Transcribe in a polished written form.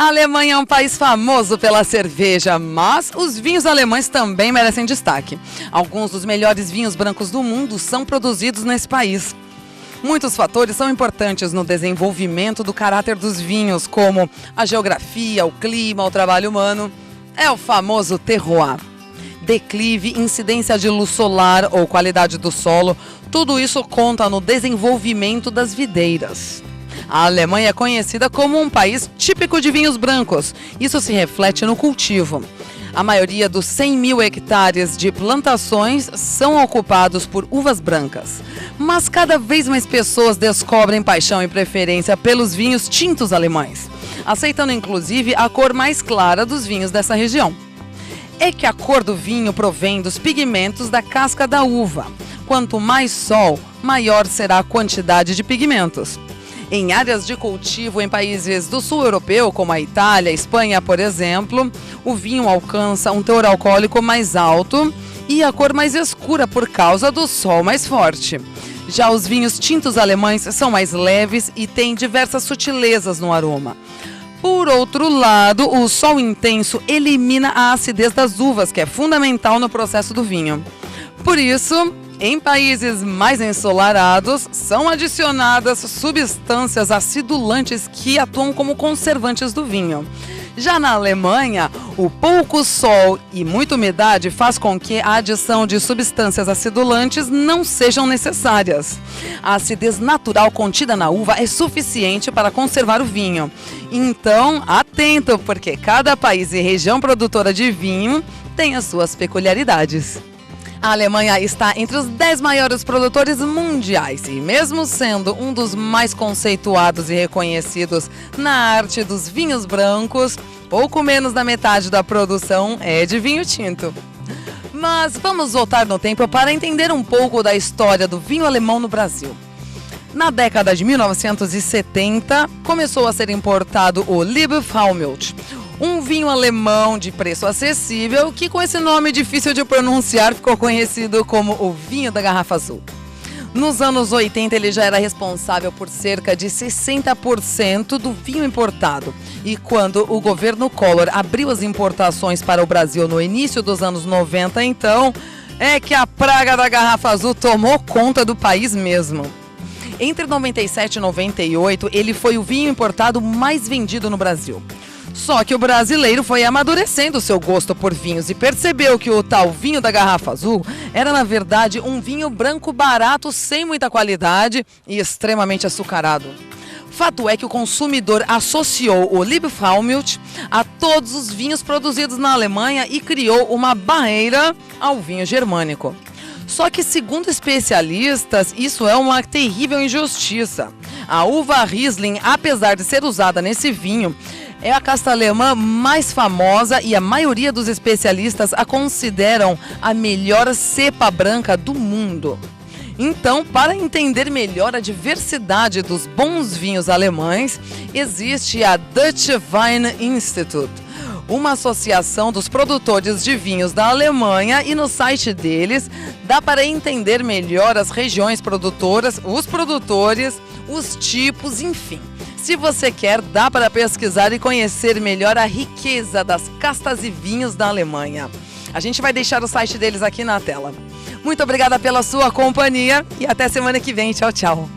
A Alemanha é um país famoso pela cerveja, mas os vinhos alemães também merecem destaque. Alguns dos melhores vinhos brancos do mundo são produzidos nesse país. Muitos fatores são importantes no desenvolvimento do caráter dos vinhos, como a geografia, o clima, o trabalho humano. É o famoso terroir. Declive, incidência de luz solar ou qualidade do solo, tudo isso conta no desenvolvimento das videiras. A Alemanha é conhecida como um país típico de vinhos brancos. Isso se reflete no cultivo. A maioria dos 100 mil hectares de plantações são ocupados por uvas brancas. Mas cada vez mais pessoas descobrem paixão e preferência pelos vinhos tintos alemães, aceitando inclusive a cor mais clara dos vinhos dessa região. É que a cor do vinho provém dos pigmentos da casca da uva. Quanto mais sol, maior será a quantidade de pigmentos. Em áreas de cultivo em países do sul europeu, como a Itália, a Espanha, por exemplo, o vinho alcança um teor alcoólico mais alto e a cor mais escura por causa do sol mais forte. Já os vinhos tintos alemães são mais leves e têm diversas sutilezas no aroma. Por outro lado, o sol intenso elimina a acidez das uvas, que é fundamental no processo do vinho. Por isso, em países mais ensolarados, são adicionadas substâncias acidulantes que atuam como conservantes do vinho. Já na Alemanha, o pouco sol e muita umidade faz com que a adição de substâncias acidulantes não sejam necessárias. A acidez natural contida na uva é suficiente para conservar o vinho. Então, atento, porque cada país e região produtora de vinho tem as suas peculiaridades. A Alemanha está entre os 10 maiores produtores mundiais e, mesmo sendo um dos mais conceituados e reconhecidos na arte dos vinhos brancos, pouco menos da metade da produção é de vinho tinto. Mas vamos voltar no tempo para entender um pouco da história do vinho alemão no Brasil. Na década de 1970, começou a ser importado o Liebfraumilch, um vinho alemão de preço acessível que, com esse nome difícil de pronunciar, ficou conhecido como o vinho da garrafa azul. Nos anos 80, ele já era responsável por cerca de 60% do vinho importado. E quando o governo Collor abriu as importações para o Brasil no início dos anos 90, então, é que a praga da garrafa azul tomou conta do país mesmo. Entre 97 e 98, ele foi o vinho importado mais vendido no Brasil. Só que o brasileiro foi amadurecendo seu gosto por vinhos e percebeu que o tal vinho da garrafa azul era, na verdade, um vinho branco barato, sem muita qualidade e extremamente açucarado. Fato é que o consumidor associou o Liebfraumilch a todos os vinhos produzidos na Alemanha e criou uma barreira ao vinho germânico. Só que, segundo especialistas, isso é uma terrível injustiça. A uva Riesling, apesar de ser usada nesse vinho, é a casta alemã mais famosa e a maioria dos especialistas a consideram a melhor cepa branca do mundo. Então, para entender melhor a diversidade dos bons vinhos alemães, existe a Dutch Wine Institute, uma associação dos produtores de vinhos da Alemanha, e no site deles dá para entender melhor as regiões produtoras, os produtores, os tipos, enfim. Se você quer, dá para pesquisar e conhecer melhor a riqueza das castas e vinhos da Alemanha. A gente vai deixar o site deles aqui na tela. Muito obrigada pela sua companhia e até semana que vem. Tchau, tchau.